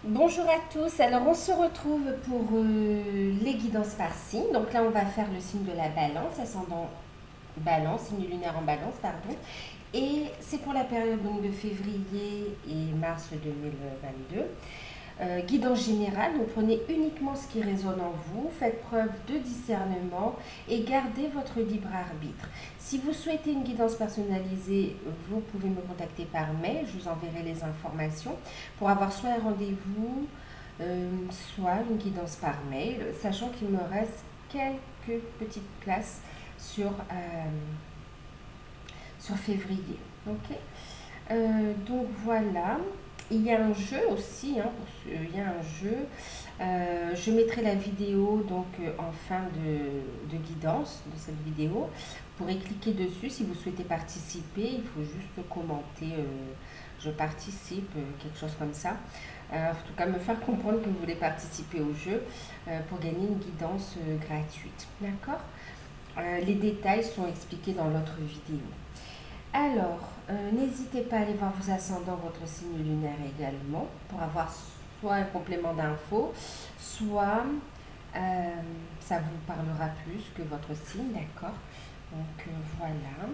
Bonjour à tous, alors on se retrouve pour les guidances par signe. Donc là on va faire le signe de la balance, ascendant balance, signe lunaire en balance, pardon. Et c'est pour la période donc, de février et mars 2022. Guidance générale, donc prenez uniquement ce qui résonne en vous, faites preuve de discernement et gardez votre libre arbitre. Si vous souhaitez une guidance personnalisée, vous pouvez me contacter par mail, je vous enverrai les informations pour avoir soit un rendez-vous, soit une guidance par mail, sachant qu'il me reste quelques petites places sur février. Ok. Donc voilà. Il y a un jeu aussi, hein, il y a un jeu. Je mettrai la vidéo donc en fin de guidance de cette vidéo. Vous pourrez cliquer dessus si vous souhaitez participer. Il faut juste commenter je participe, quelque chose comme ça. En tout cas, me faire comprendre que vous voulez participer au jeu pour gagner une guidance gratuite. D'accord. Les détails sont expliqués dans l'autre vidéo. Alors, n'hésitez pas à aller voir vos ascendants, votre signe lunaire également, pour avoir soit un complément d'infos, soit ça vous parlera plus que votre signe, d'accord. Donc voilà.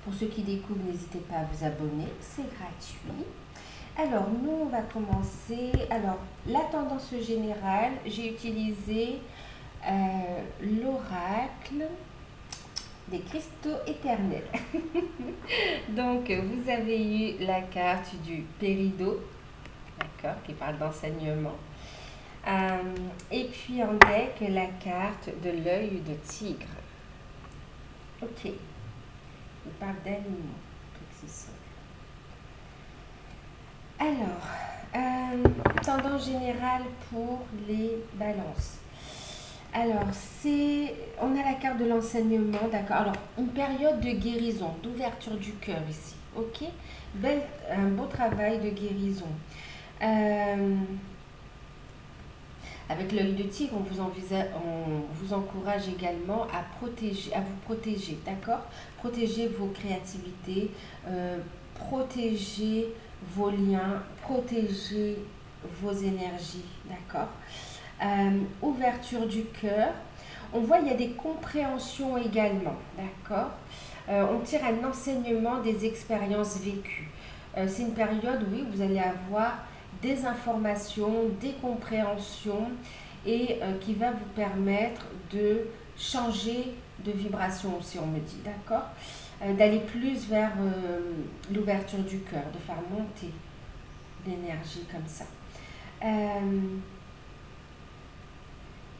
Pour ceux qui découvrent, n'hésitez pas à vous abonner, c'est gratuit. Alors, nous, on va commencer. Alors, la tendance générale, j'ai utilisé l'oracle des cristaux éternels. Donc, vous avez eu la carte du Pérido, d'accord, qui parle d'enseignement. Et puis en deck, la carte de l'œil de tigre. Ok, il parle d'animaux. Alors, tendance générale pour les balances. Alors, on a la carte de l'enseignement, d'accord. Alors, une période de guérison, d'ouverture du cœur ici, ok. Un beau travail de guérison. Avec l'œil de tigre, on vous encourage également à vous protéger, d'accord. Protéger vos créativités, protéger vos liens, protéger vos énergies, d'accord. Ouverture du cœur. On voit il y a des compréhensions également, d'accord. On tire un enseignement des expériences vécues. C'est une période, oui, où vous allez avoir des informations, des compréhensions et qui va vous permettre de changer de vibration aussi, on me dit, d'accord. D'aller plus vers l'ouverture du cœur, de faire monter l'énergie comme ça.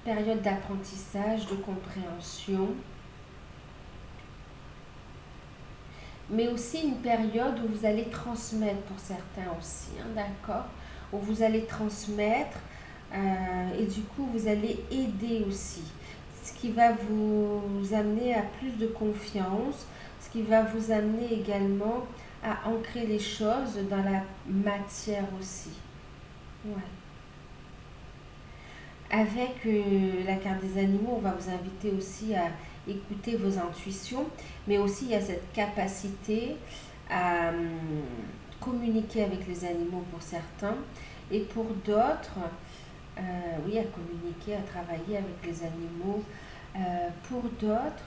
Période d'apprentissage, de compréhension, mais aussi une période où vous allez transmettre pour certains aussi, hein, d'accord, où vous allez transmettre et du coup vous allez aider aussi, ce qui va vous amener à plus de confiance, ce qui va vous amener également à ancrer les choses dans la matière aussi. Ouais. Avec la carte des animaux, on va vous inviter aussi à écouter vos intuitions, mais aussi il y a cette capacité à communiquer avec les animaux pour certains, et pour d'autres, oui, à communiquer, à travailler avec les animaux. Pour d'autres,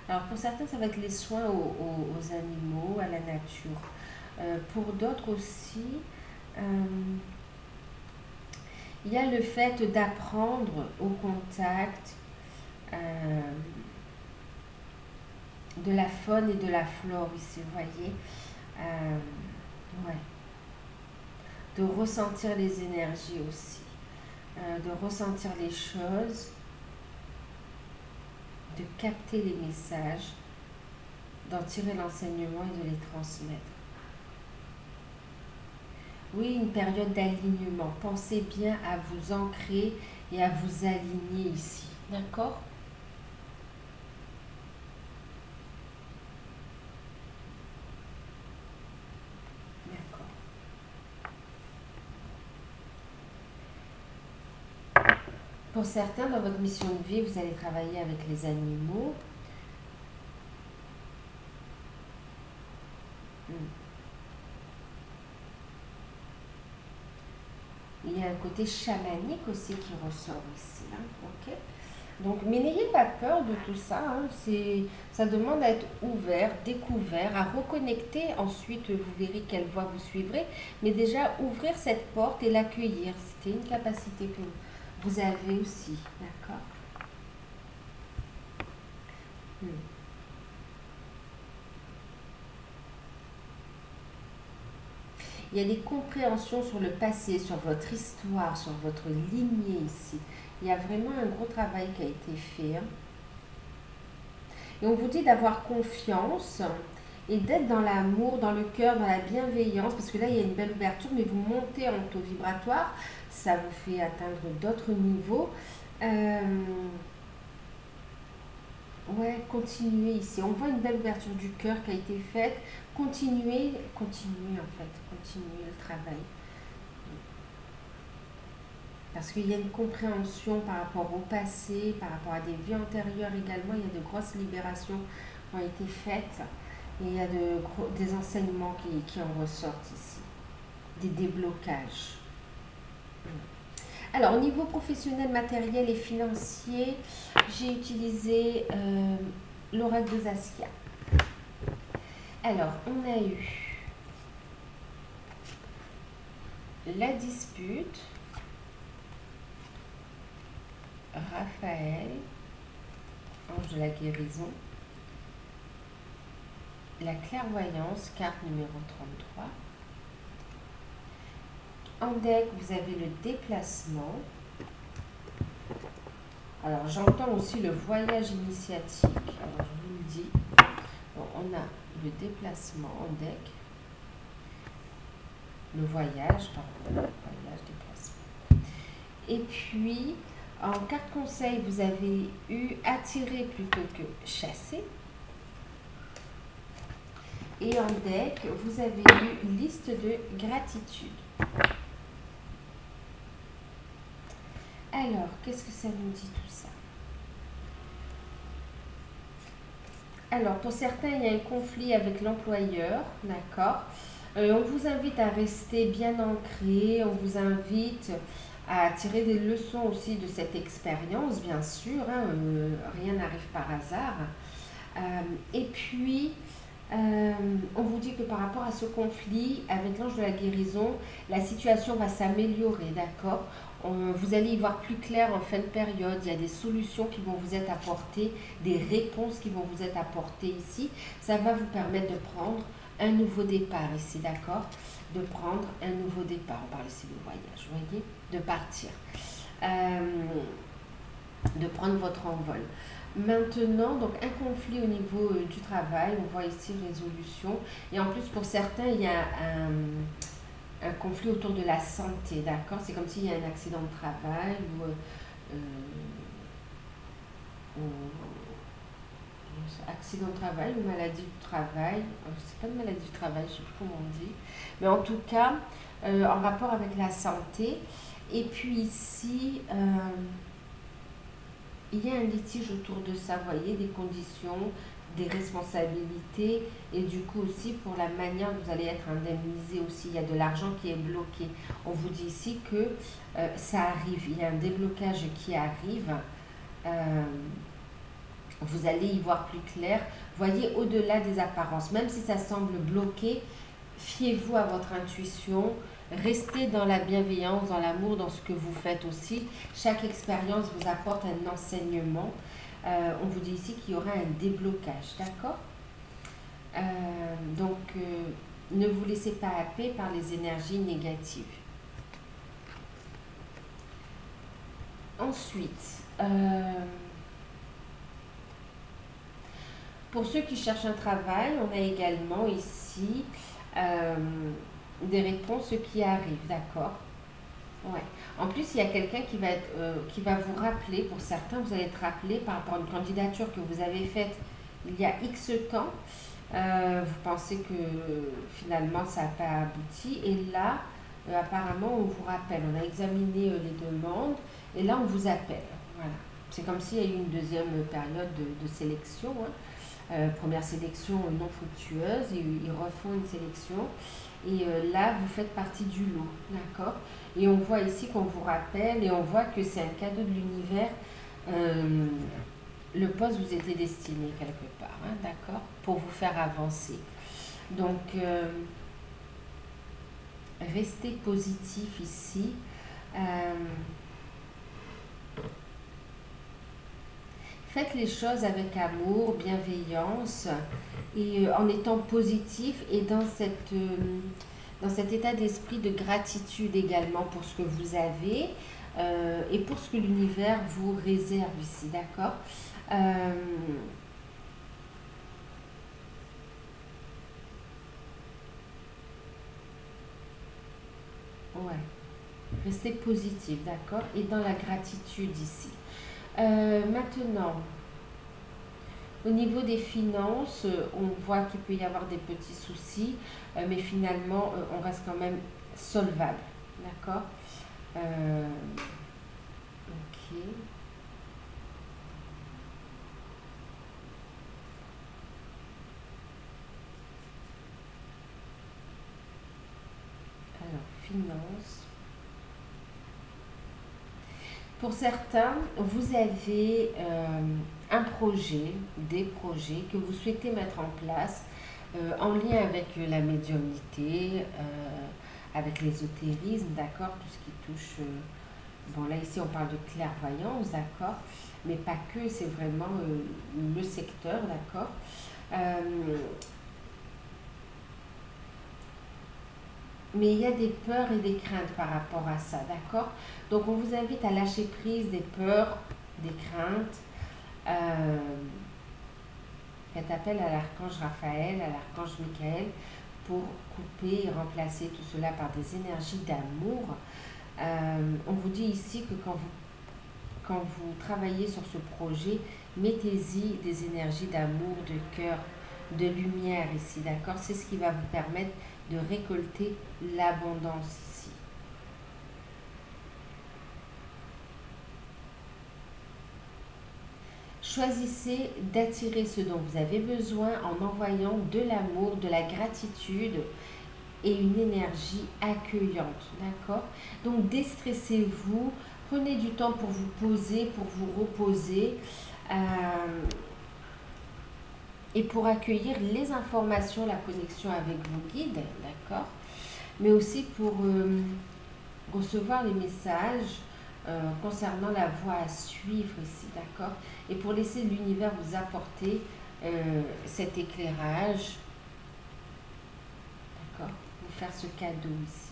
alors pour certains, ça va être les soins aux animaux, à la nature. Pour d'autres aussi, il y a le fait d'apprendre au contact de la faune et de la flore ici, vous voyez. Ouais. De ressentir les énergies aussi, de ressentir les choses, de capter les messages, d'en tirer l'enseignement et de les transmettre. Oui, une période d'alignement. Pensez bien à vous ancrer et à vous aligner ici. D'accord? D'accord. Pour certains, dans votre mission de vie, vous allez travailler avec les animaux. il y a un côté chamanique aussi qui ressort ici. Hein, ok. Donc, mais n'ayez pas peur de tout ça. Hein, ça demande à être ouvert, découvert, à reconnecter. Ensuite, vous verrez quelle voie vous suivrez. Mais déjà, ouvrir cette porte et l'accueillir, c'était une capacité que vous avez aussi. D'accord. Hmm. Il y a des compréhensions sur le passé, sur votre histoire, sur votre lignée ici. Il y a vraiment un gros travail qui a été fait. Hein. Et on vous dit d'avoir confiance et d'être dans l'amour, dans le cœur, dans la bienveillance, parce que là, il y a une belle ouverture, mais vous montez en taux vibratoire, ça vous fait atteindre d'autres niveaux. Ouais, continuez ici. On voit une belle ouverture du cœur qui a été faite. Continuez en fait, continuez le travail. Parce qu'il y a une compréhension par rapport au passé, par rapport à des vies antérieures également. Il y a de grosses libérations qui ont été faites. Et il y a des enseignements qui en ressortent ici. Des déblocages. Alors, au niveau professionnel, matériel et financier, j'ai utilisé l'oracle de Zaskia. Alors, on a eu la dispute, Raphaël, ange de la guérison, la clairvoyance, carte numéro 33. En deck, vous avez le déplacement. Alors, j'entends aussi le voyage initiatique. Alors, je vous le dis. Bon, on a le déplacement en deck. Le voyage, pardon. Voyage, déplacement. Et puis, en carte conseil, vous avez eu attirer plutôt que chasser. Et en deck, vous avez eu liste de gratitude. Alors, qu'est-ce que ça nous dit tout ça? Alors, pour certains, il y a un conflit avec l'employeur, d'accord. On vous invite à rester bien ancré, on vous invite à tirer des leçons aussi de cette expérience, bien sûr, hein, rien n'arrive par hasard. Et puis, on vous dit que par rapport à ce conflit avec l'ange de la guérison, la situation va s'améliorer, d'accord. Vous allez y voir plus clair en fin de période. Il y a des solutions qui vont vous être apportées, des réponses qui vont vous être apportées ici. Ça va vous permettre de prendre un nouveau départ ici, d'accord. De prendre un nouveau départ. On parle ici de voyage, vous voyez, de partir. De prendre votre envol. Maintenant, donc un conflit au niveau du travail, on voit ici résolution. Et en plus, pour certains, il y a un conflit autour de la santé, d'accord. C'est comme s'il y a un accident de travail ou accident de travail ou maladie du travail. C'est pas une maladie du travail, je ne sais plus comment on dit. Mais en tout cas, en rapport avec la santé. Et puis ici, il y a un litige autour de ça, vous voyez, des conditions, des responsabilités et du coup aussi pour la manière dont vous allez être indemnisé aussi. Il y a de l'argent qui est bloqué. On vous dit ici que ça arrive, il y a un déblocage qui arrive. Vous allez y voir plus clair. Voyez au-delà des apparences. Même si ça semble bloqué, fiez-vous à votre intuition. Restez dans la bienveillance, dans l'amour, dans ce que vous faites aussi. Chaque expérience vous apporte un enseignement. On vous dit ici qu'il y aura un déblocage, d'accord. Donc, ne vous laissez pas happer par les énergies négatives. Ensuite, pour ceux qui cherchent un travail, on a également ici des réponses qui arrivent, d'accord. Ouais. En plus, il y a quelqu'un qui va vous rappeler, pour certains, vous allez être rappelé par rapport à une candidature que vous avez faite il y a X temps. Vous pensez que finalement ça n'a pas abouti. Et là, apparemment, on vous rappelle. On a examiné les demandes et là, on vous appelle. Voilà. C'est comme s'il y a eu une deuxième période de sélection. Hein. première sélection non fructueuse, ils refont une sélection. Et là, vous faites partie du lot, d'accord? Et on voit ici qu'on vous rappelle et on voit que c'est un cadeau de l'univers. Euh, le poste vous était destiné quelque part, hein, d'accord? Pour vous faire avancer. Donc, restez positif ici. Euh, Faites les choses avec amour, bienveillance et en étant positif et dans cet état d'esprit de gratitude également pour ce que vous avez et pour ce que l'univers vous réserve ici, d'accord? Euh, ouais, restez positif, d'accord? Et dans la gratitude ici. Maintenant, au niveau des finances, on voit qu'il peut y avoir des petits soucis, mais finalement, on reste quand même solvable. D'accord. Euh, Ok. Alors, finances. Pour certains, vous avez un projet, des projets que vous souhaitez mettre en place en lien avec la médiumnité, avec l'ésotérisme, d'accord, tout ce qui touche. Bon, là, ici, on parle de clairvoyance, d'accord, mais pas que, c'est vraiment le secteur, d'accord. Euh, mais il y a des peurs et des craintes par rapport à ça, d'accord. Donc, on vous invite à lâcher prise des peurs, des craintes. Euh, Faites appel à l'archange Raphaël, à l'archange Michael pour couper et remplacer tout cela par des énergies d'amour. On vous dit ici que quand vous travaillez sur ce projet, mettez-y des énergies d'amour, de cœur, de lumière ici, d'accord? C'est ce qui va vous permettre de récolter l'abondance ici. Choisissez d'attirer ce dont vous avez besoin en envoyant de l'amour, de la gratitude et une énergie accueillante, d'accord? Donc déstressez-vous, prenez du temps pour vous poser, pour vous reposer euh, et pour accueillir les informations, la connexion avec vos guides, d'accord? Mais aussi pour recevoir les messages concernant la voie à suivre ici, d'accord? Et pour laisser l'univers vous apporter cet éclairage, d'accord? Vous faire ce cadeau ici.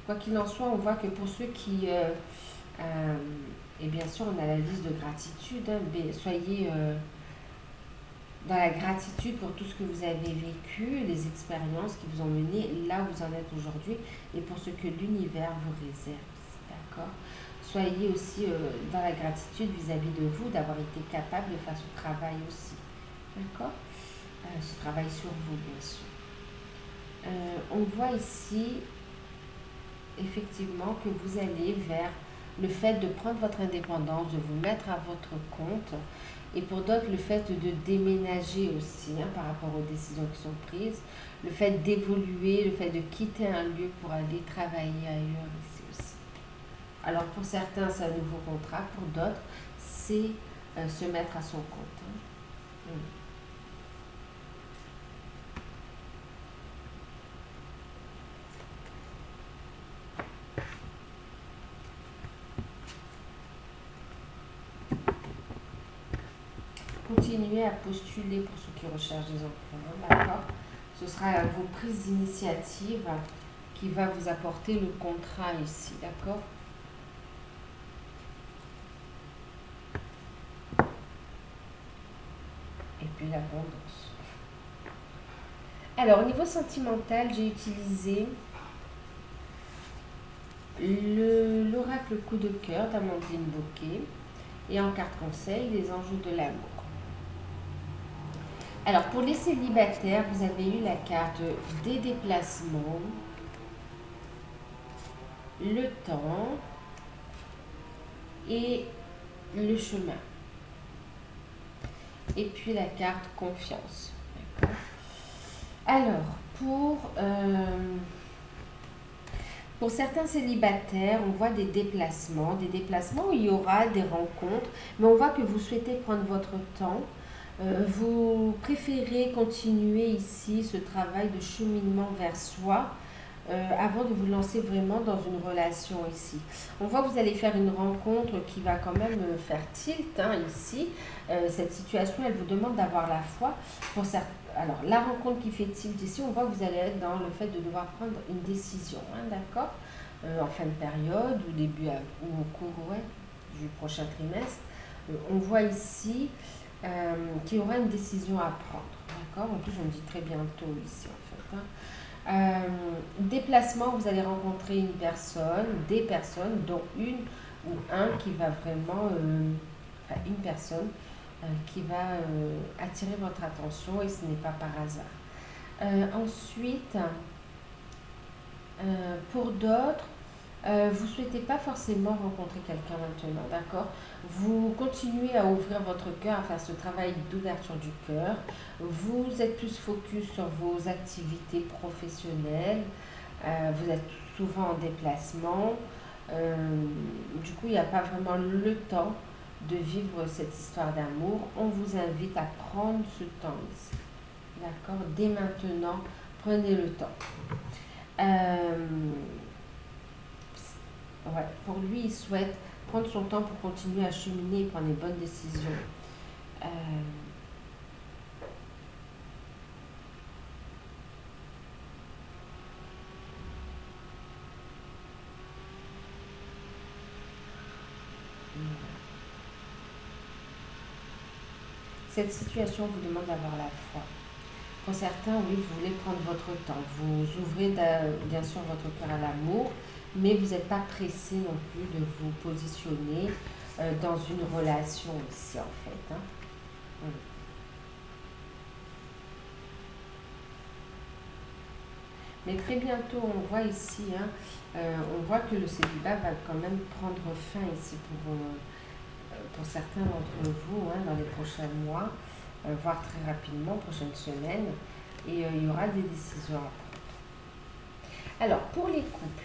Quoi qu'il en soit, on voit que pour ceux qui... et bien sûr, on a la liste de gratitude, hein, mais soyez dans la gratitude pour tout ce que vous avez vécu, les expériences qui vous ont mené là où vous en êtes aujourd'hui et pour ce que l'univers vous réserve. D'accord. Soyez aussi dans la gratitude vis-à-vis de vous d'avoir été capable de faire ce travail aussi. D'accord. Ce travail sur vous, bien sûr. On voit ici effectivement que vous allez vers le fait de prendre votre indépendance, de vous mettre à votre compte. Et pour d'autres, le fait de déménager aussi hein, par rapport aux décisions qui sont prises, le fait d'évoluer, le fait de quitter un lieu pour aller travailler ailleurs ici aussi. Alors pour certains, c'est un nouveau contrat, pour d'autres, c'est se mettre à son compte. Hein. Continuez à postuler pour ceux qui recherchent des emplois, hein, d'accord? Ce sera vos prises d'initiative qui va vous apporter le contrat ici, d'accord? Et puis l'abondance. Alors, au niveau sentimental, j'ai utilisé l'oracle coup de cœur d'Amandine Bouquet et en carte conseil, les enjeux de l'amour. Alors, pour les célibataires, vous avez eu la carte des déplacements, le temps et le chemin. Et puis la carte confiance. D'accord. Alors, pour certains célibataires, on voit des déplacements où il y aura des rencontres, mais on voit que vous souhaitez prendre votre temps. Vous préférez continuer ici ce travail de cheminement vers soi avant de vous lancer vraiment dans une relation ici. On voit que vous allez faire une rencontre qui va quand même faire tilt ici. Cette situation, elle vous demande d'avoir la foi. Alors, la rencontre qui fait tilt ici, on voit que vous allez être dans le fait de devoir prendre une décision, d'accord, en fin de période ou ou au cours du prochain trimestre. On voit ici qu'il y aura une décision à prendre, d'accord. En plus, on dit très bientôt ici, en fait. Déplacement, vous allez rencontrer des personnes, dont une ou un qui va vraiment, une personne qui va attirer votre attention et ce n'est pas par hasard. Ensuite, pour d'autres, vous ne souhaitez pas forcément rencontrer quelqu'un maintenant, d'accord? Vous continuez à ouvrir votre cœur, à faire ce travail d'ouverture du cœur. Vous êtes plus focus sur vos activités professionnelles. Vous êtes souvent en déplacement. Du coup, il n'y a pas vraiment le temps de vivre cette histoire d'amour. On vous invite à prendre ce temps ici. D'accord? Dès maintenant, prenez le temps. Pour lui, il souhaite prendre son temps pour continuer à cheminer et prendre les bonnes décisions. Cette situation vous demande d'avoir la foi. Pour certains, oui, vous voulez prendre votre temps. Vous ouvrez bien sûr votre cœur à l'amour, mais vous n'êtes pas pressé non plus de vous positionner dans une relation ici, en fait. Mais très bientôt, on voit ici, on voit que le célibat va quand même prendre fin ici pour certains d'entre vous dans les prochains mois, voire très rapidement, prochaines semaines. Et il y aura des décisions à prendre. Alors, pour les couples,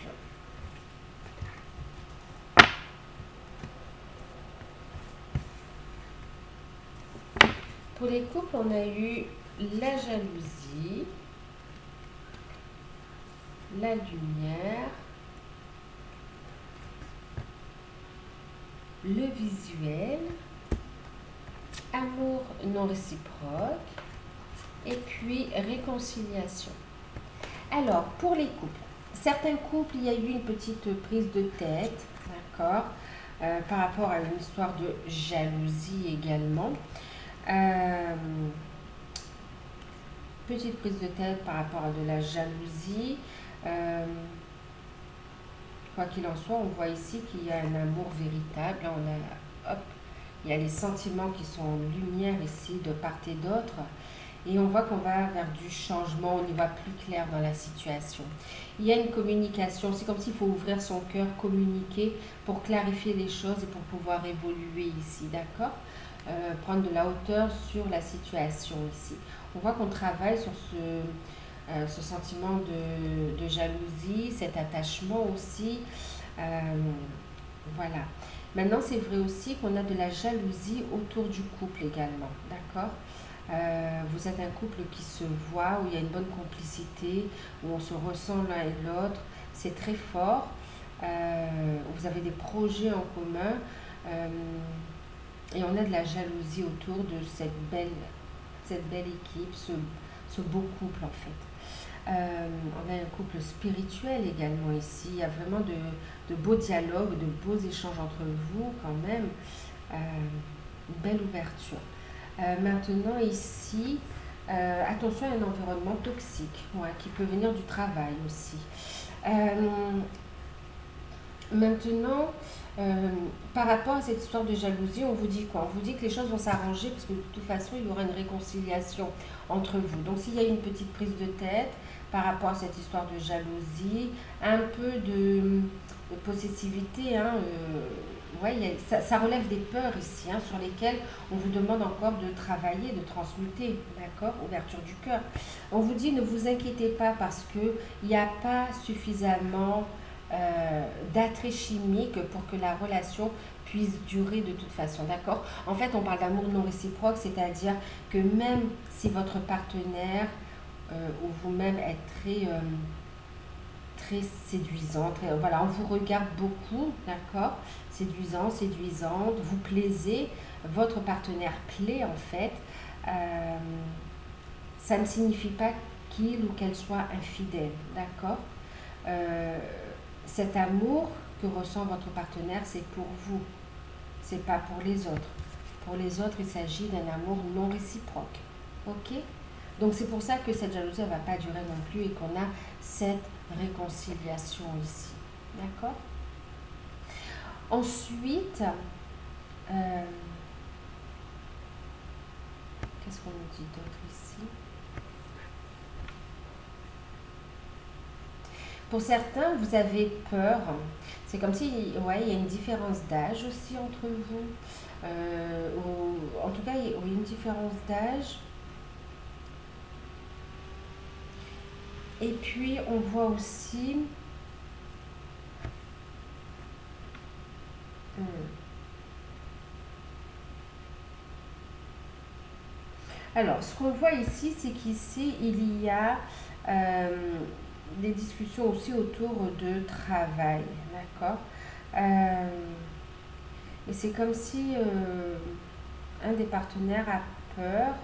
on a eu la jalousie, la lumière, le visuel, amour non réciproque, et puis réconciliation. Alors, pour les couples, certains couples, il y a eu une petite prise de tête, d'accord, par rapport à une histoire de jalousie également. Petite prise de tête par rapport à de la jalousie. Quoi qu'il en soit, on voit ici qu'il y a un amour véritable. Il y a les sentiments qui sont en lumière ici de part et d'autre. Et on voit qu'on va vers du changement, on y va plus clair dans la situation. Il y a une communication, c'est comme s'il faut ouvrir son cœur, communiquer pour clarifier les choses et pour pouvoir évoluer ici, d'accord? Prendre de la hauteur sur la situation ici. On voit qu'on travaille sur ce sentiment de jalousie, cet attachement aussi. Voilà. Maintenant, c'est vrai aussi qu'on a de la jalousie autour du couple également, d'accord? Vous êtes un couple qui se voit, où il y a une bonne complicité, où on se ressent l'un et l'autre. C'est très fort. Vous avez des projets en commun. Et on a de la jalousie autour de cette belle équipe, ce beau couple en fait. On a un couple spirituel également ici. Il y a vraiment de beaux dialogues, de beaux échanges entre vous quand même. Une belle ouverture. Maintenant ici, attention à un environnement toxique qui peut venir du travail aussi. Maintenant, par rapport à cette histoire de jalousie, on vous dit quoi? On vous dit que les choses vont s'arranger parce que de toute façon, il y aura une réconciliation entre vous. Donc, s'il y a une petite prise de tête par rapport à cette histoire de jalousie, un peu de possessivité, ouais, ça relève des peurs ici, hein, sur lesquelles on vous demande encore de travailler, de transmuter, d'accord? Ouverture du cœur. On vous dit ne vous inquiétez pas parce qu'il n'y a pas suffisamment d'attrait chimique pour que la relation puisse durer de toute façon, d'accord? En fait, on parle d'amour non réciproque, c'est-à-dire que même si votre partenaire ou vous-même êtes très séduisant, voilà, on vous regarde beaucoup, d'accord? Séduisant, séduisante, vous plaisez, votre partenaire plaît en fait. Euh, Ça ne signifie pas qu'il ou qu'elle soit infidèle, d'accord? Euh, Cet amour que ressent votre partenaire, c'est pour vous, c'est pas pour les autres. Pour les autres, il s'agit d'un amour non réciproque, ok? Donc c'est pour ça que cette jalousie ne va pas durer non plus et qu'on a cette réconciliation ici, d'accord? Ensuite, qu'est-ce qu'on nous dit d'autre ici? Pour certains, vous avez peur. C'est comme si, ouais, il y a une différence d'âge aussi entre vous. En tout cas, il y a une différence d'âge. Et puis, on voit aussi... Alors, ce qu'on voit ici, c'est qu'ici, il y a des discussions aussi autour de travail, d'accord? Et c'est comme si un des partenaires peur,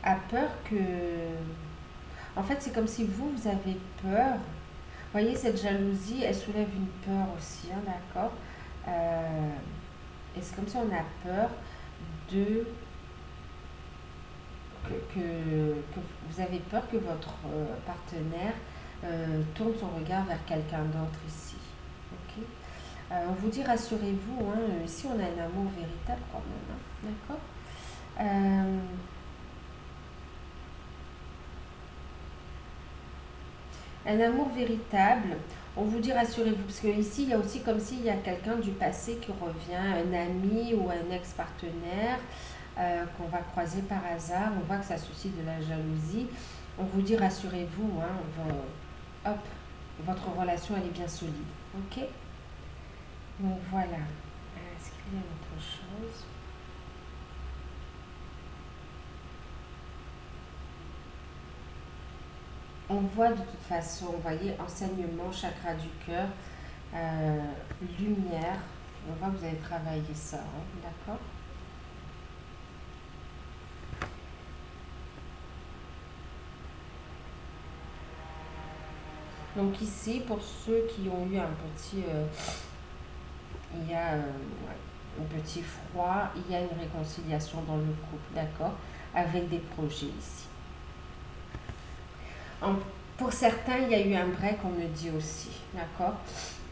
a peur que... En fait, c'est comme si vous avez peur. Vous voyez, cette jalousie, elle soulève une peur aussi, hein, d'accord? Et c'est comme si on a peur de que vous avez peur que votre partenaire tourne son regard vers quelqu'un d'autre ici. Ok. On vous dit rassurez-vous, hein, ici on a un amour véritable quand même, hein, d'accord. Un amour véritable, on vous dit rassurez-vous, parce que ici il y a aussi comme s'il y a quelqu'un du passé qui revient, un ami ou un ex-partenaire qu'on va croiser par hasard, on voit que ça suscite de la jalousie. On vous dit rassurez-vous, hein, hop, votre relation elle est bien solide, ok? Donc voilà. Est-ce qu'il y a autre chose? On voit de toute façon, vous voyez, enseignement, chakra du cœur, lumière. On voit que vous avez travaillé ça, hein, d'accord? Donc ici, pour ceux qui ont eu un petit, il y a ouais, un petit froid, il y a une réconciliation dans le couple, d'accord? Avec des projets ici. Pour certains, il y a eu un break, on me dit aussi, d'accord?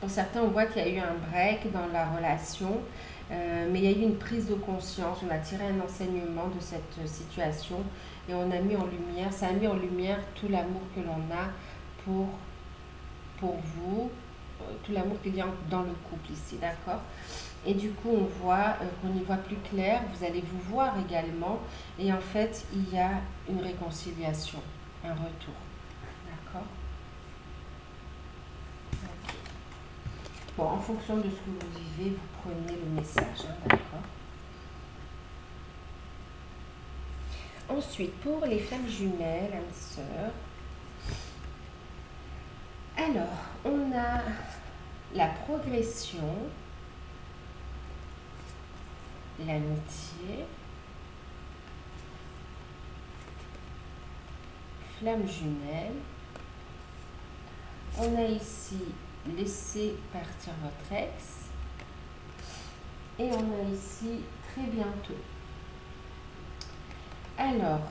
Pour certains, on voit qu'il y a eu un break dans la relation, mais il y a eu une prise de conscience, on a tiré un enseignement de cette situation et on a mis en lumière, ça a mis en lumière tout l'amour que l'on a pour vous, tout l'amour qu'il y a dans le couple ici, d'accord? Et du coup, on voit qu'on y voit plus clair, vous allez vous voir également, et en fait, il y a une réconciliation, un retour, d'accord? Ok. Bon, en fonction de ce que vous vivez, vous prenez le message, hein, d'accord? Ensuite, pour les flammes jumelles, âmes sœurs, alors, on a la progression, l'amitié, flamme jumelle. On a ici laissé partir votre ex. Et on a ici très bientôt. Alors,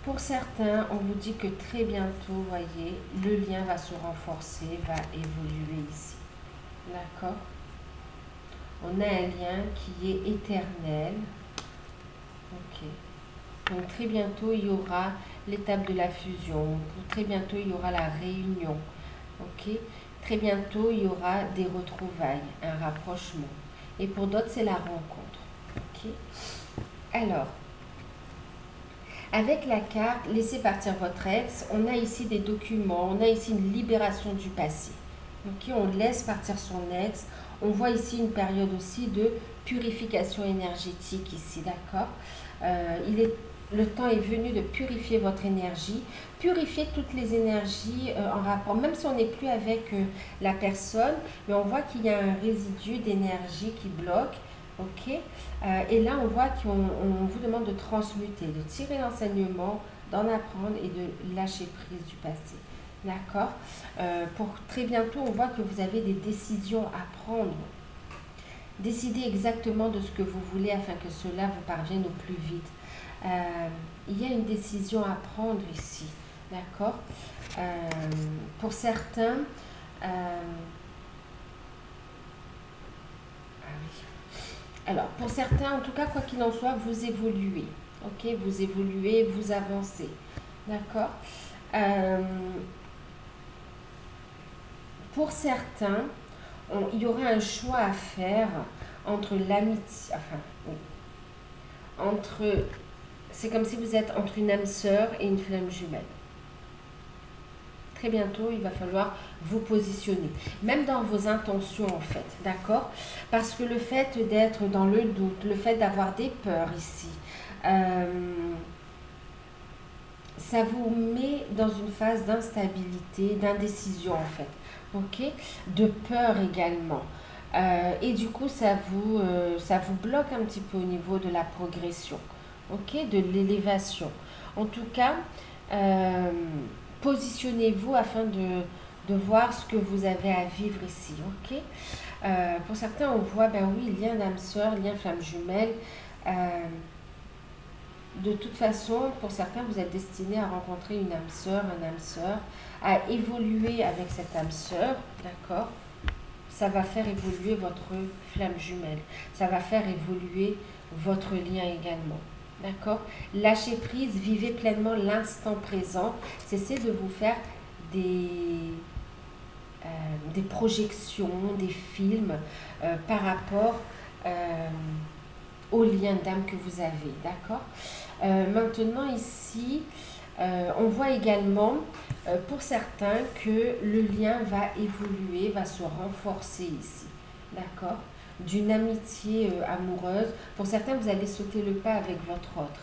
pour certains, on vous dit que très bientôt, vous voyez, le lien va se renforcer, va évoluer ici. D'accord? On a un lien qui est éternel. Ok. Donc très bientôt, il y aura l'étape de la fusion. Très bientôt, il y aura la réunion. Ok? Très bientôt, il y aura des retrouvailles, un rapprochement. Et pour d'autres, c'est la rencontre. Ok? Alors, avec la carte Laissez partir votre ex, on a ici des documents, on a ici une libération du passé. Ok? On laisse partir son ex. On voit ici une période aussi de purification énergétique ici, d'accord? Le temps est venu de purifier votre énergie, purifier toutes les énergies en rapport, même si on n'est plus avec la personne, mais on voit qu'il y a un résidu d'énergie qui bloque, ok? Et là, on voit qu'on vous demande de transmuter, de tirer l'enseignement, d'en apprendre et de lâcher prise du passé, d'accord? Pour très bientôt, on voit que vous avez des décisions à prendre. Décidez exactement de ce que vous voulez afin que cela vous parvienne au plus vite. Il y a une décision à prendre ici, d'accord? Pour certains, ah oui. Alors, pour certains, en tout cas, quoi qu'il en soit, vous évoluez, ok? Vous évoluez, vous avancez, d'accord? Pour certains, il y aura un choix à faire entre l'amitié, enfin, entre, c'est comme si vous êtes entre une âme sœur et une flamme jumelle. Très bientôt, il va falloir vous positionner, même dans vos intentions en fait, d'accord? Parce que le fait d'être dans le doute, le fait d'avoir des peurs ici, ça vous met dans une phase d'instabilité, d'indécision en fait, ok? De peur également. Et du coup, ça vous bloque un petit peu au niveau de la progression, ok? De l'élévation. En tout cas, positionnez-vous afin de voir ce que vous avez à vivre ici, ok? Pour certains, on voit, ben oui, lien âme sœur, lien flamme jumelle. De toute façon, pour certains, vous êtes destiné à rencontrer une âme sœur, un âme sœur, à évoluer avec cette âme sœur, d'accord? Ça va faire évoluer votre flamme jumelle. Ça va faire évoluer votre lien également. D'accord? Lâchez prise, vivez pleinement l'instant présent. Cessez de vous faire des projections, des films par rapport au lien d'âme que vous avez. D'accord? Maintenant ici, on voit également pour certains que le lien va évoluer, va se renforcer ici. D'accord? D'une amitié amoureuse. Pour certains, vous allez sauter le pas avec votre autre.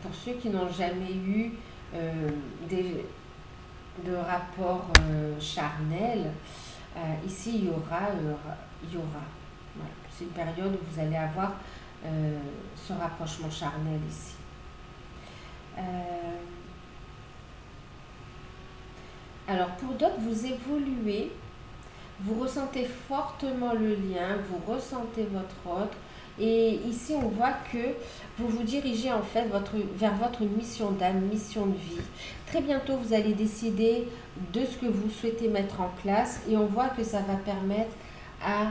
Pour ceux qui n'ont jamais eu de rapport charnel, ici il y aura. Voilà. C'est une période où vous allez avoir ce rapprochement charnel ici. Alors pour d'autres, vous évoluez, vous ressentez fortement le lien, vous ressentez votre autre. Et ici, on voit que vous vous dirigez en fait vers votre mission d'âme, mission de vie. Très bientôt, vous allez décider de ce que vous souhaitez mettre en place et on voit que ça va permettre à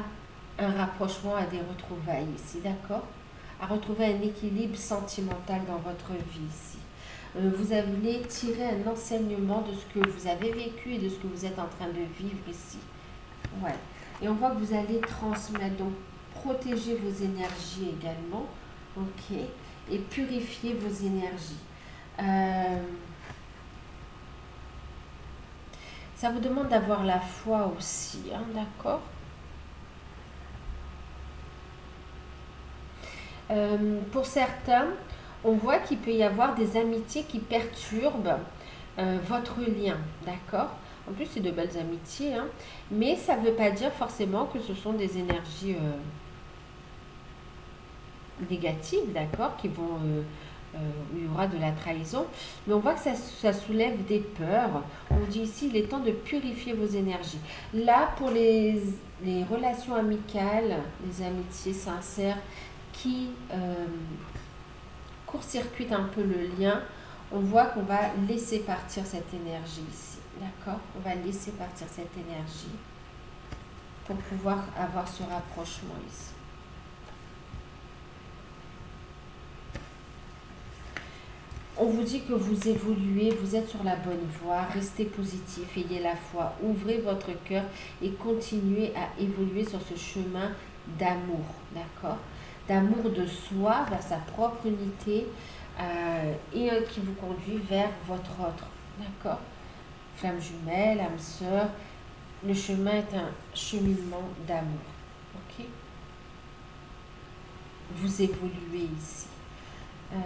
un rapprochement, à des retrouvailles ici, d'accord? À retrouver un équilibre sentimental dans votre vie ici. Vous allez tirer un enseignement de ce que vous avez vécu et de ce que vous êtes en train de vivre ici. Ouais. Et on voit que vous allez transmettre, donc protéger vos énergies également, ok, et purifier vos énergies. Ça vous demande d'avoir la foi aussi, hein, d'accord? Pour certains, on voit qu'il peut y avoir des amitiés qui perturbent votre lien, d'accord? En plus, c'est de belles amitiés, hein, mais ça ne veut pas dire forcément que ce sont des énergies négatives, d'accord, qui vont, où il y aura de la trahison. Mais on voit que ça soulève des peurs. On dit ici, il est temps de purifier vos énergies. Là, pour les relations amicales, les amitiés sincères qui court-circuitent un peu le lien, on voit qu'on va laisser partir cette énergie ici. D'accord? On va laisser partir cette énergie pour pouvoir avoir ce rapprochement ici. On vous dit que vous évoluez, vous êtes sur la bonne voie, restez positif, ayez la foi, ouvrez votre cœur et continuez à évoluer sur ce chemin d'amour, d'accord? D'amour de soi, vers sa propre unité et qui vous conduit vers votre autre, d'accord? Flamme jumelle, âme sœur, le chemin est un cheminement d'amour, ok? Vous évoluez ici. Euh,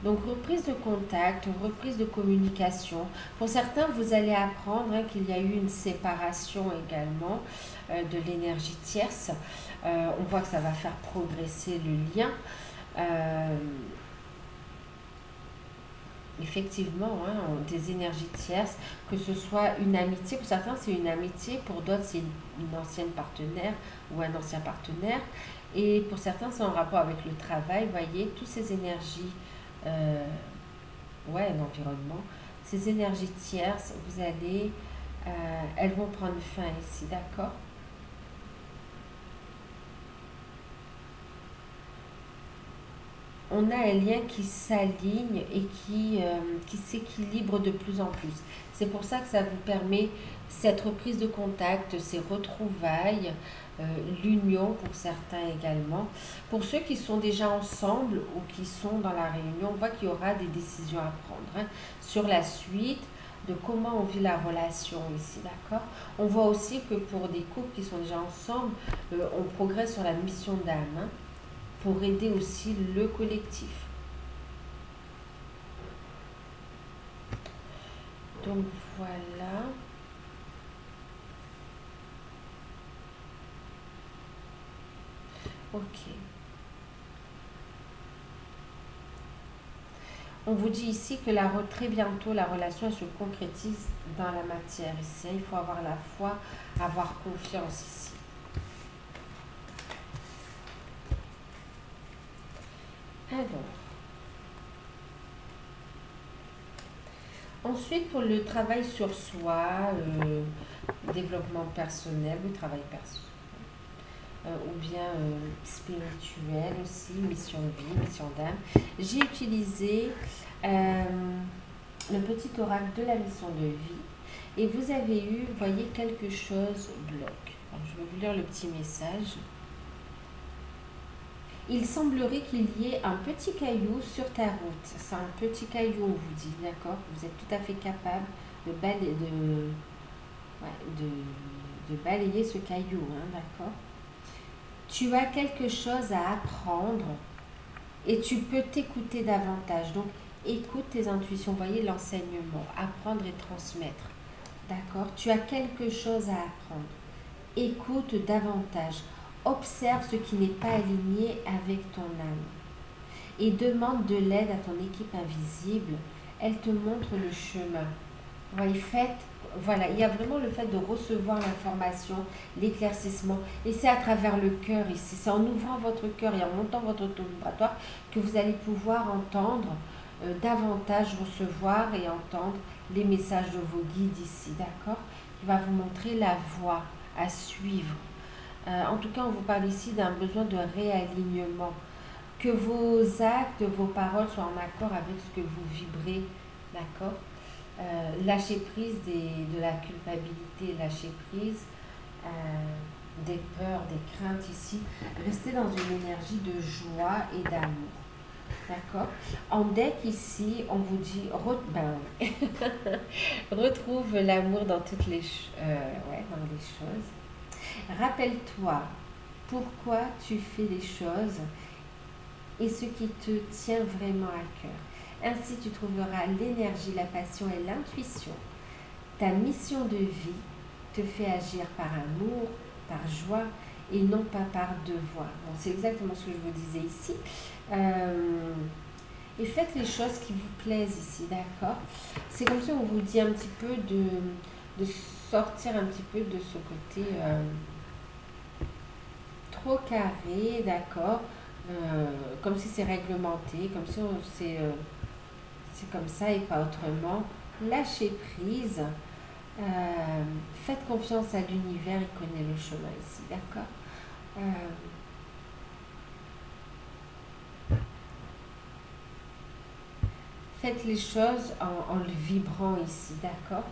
Donc, reprise de contact, reprise de communication. Pour certains, vous allez apprendre qu'il y a eu une séparation également de l'énergie tierce. On voit que ça va faire progresser le lien. Euh, Effectivement, des énergies tierces, que ce soit une amitié. Pour certains, c'est une amitié. Pour d'autres, c'est une ancienne partenaire ou un ancien partenaire. Et pour certains, c'est en rapport avec le travail. Vous voyez, toutes ces énergies euh, l'environnement. Ces énergies tierces, elles vont prendre fin ici, d'accord? On a un lien qui s'aligne et qui s'équilibre de plus en plus. C'est pour ça que ça vous permet cette reprise de contact, ces retrouvailles, l'union pour certains également. Pour ceux qui sont déjà ensemble ou qui sont dans la réunion, on voit qu'il y aura des décisions à prendre sur la suite de comment on vit la relation ici, d'accord? On voit aussi que pour des couples qui sont déjà ensemble, on progresse sur la mission d'âme, pour aider aussi le collectif. Donc voilà. Ok. On vous dit ici que très bientôt la relation se concrétise dans la matière ici. Il faut avoir la foi, avoir confiance ici. Alors, ensuite pour le travail sur soi, développement personnel, le travail personnel, ou bien spirituel aussi, mission de vie, mission d'âme, j'ai utilisé le petit oracle de la mission de vie et vous avez eu, vous voyez, quelque chose bloque. Alors, je vais vous lire le petit message. Il semblerait qu'il y ait un petit caillou sur ta route. C'est un petit caillou, on vous dit, d'accord? Vous êtes tout à fait capable de balayer ce caillou, d'accord? Tu as quelque chose à apprendre et tu peux t'écouter davantage. Donc, écoute tes intuitions. Vous voyez l'enseignement, apprendre et transmettre. D'accord? Tu as quelque chose à apprendre. Écoute davantage. Observe ce qui n'est pas aligné avec ton âme. Et demande de l'aide à ton équipe invisible. Elle te montre le chemin. Voilà, il y a vraiment le fait de recevoir l'information, l'éclaircissement. Et c'est à travers le cœur ici. C'est en ouvrant votre cœur et en montant votre taux vibratoire que vous allez pouvoir entendre davantage, recevoir et entendre les messages de vos guides ici, d'accord? Qui va vous montrer la voie à suivre. En tout cas, on vous parle ici d'un besoin de réalignement. Que vos actes, vos paroles soient en accord avec ce que vous vibrez, d'accord? Lâcher prise de la culpabilité, lâcher prise des peurs, des craintes ici. Restez dans une énergie de joie et d'amour. D'accord? En deck ici, on vous dit retrouve l'amour dans toutes dans les choses. Rappelle-toi pourquoi tu fais les choses et ce qui te tient vraiment à cœur. Ainsi, tu trouveras l'énergie, la passion et l'intuition. Ta mission de vie te fait agir par amour, par joie et non pas par devoir. Bon, c'est exactement ce que je vous disais ici. Et faites les choses qui vous plaisent ici, d'accord? C'est comme si on vous dit un petit peu de sortir un petit peu de ce côté trop carré, d'accord? Comme si c'est réglementé, comme si c'est comme ça et pas autrement. Lâchez prise. Faites confiance à l'univers, il connaît le chemin ici, d'accord? Faites les choses en le vibrant ici, d'accord?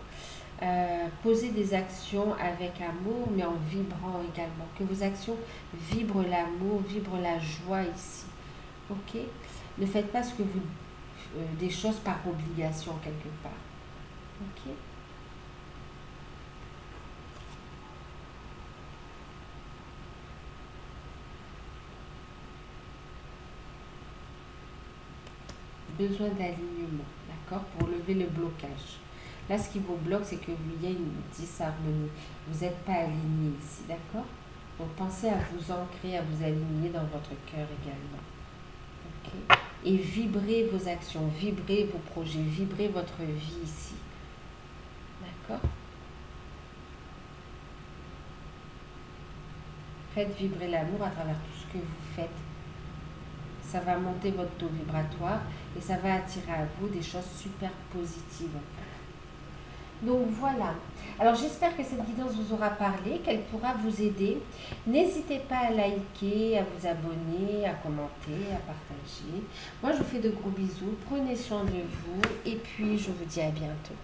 Posez des actions avec amour, mais en vibrant également. Que vos actions vibrent l'amour, vibrent la joie ici. Ok? Ne faites pas ce que vous, des choses par obligation quelque part. Ok? Besoin d'alignement, d'accord? Pour lever le blocage. Là, ce qui vous bloque, c'est qu'il y a une disharmonie. Vous n'êtes pas aligné ici, d'accord? Donc, pensez à vous ancrer, à vous aligner dans votre cœur également. Ok? Et vibrez vos actions, vibrez vos projets, vibrez votre vie ici. D'accord? Faites vibrer l'amour à travers tout ce que vous faites. Ça va monter votre taux vibratoire et ça va attirer à vous des choses super positives. Donc voilà. Alors j'espère que cette guidance vous aura parlé, qu'elle pourra vous aider. N'hésitez pas à liker, à vous abonner, à commenter, à partager. Moi je vous fais de gros bisous. Prenez soin de vous et puis je vous dis à bientôt.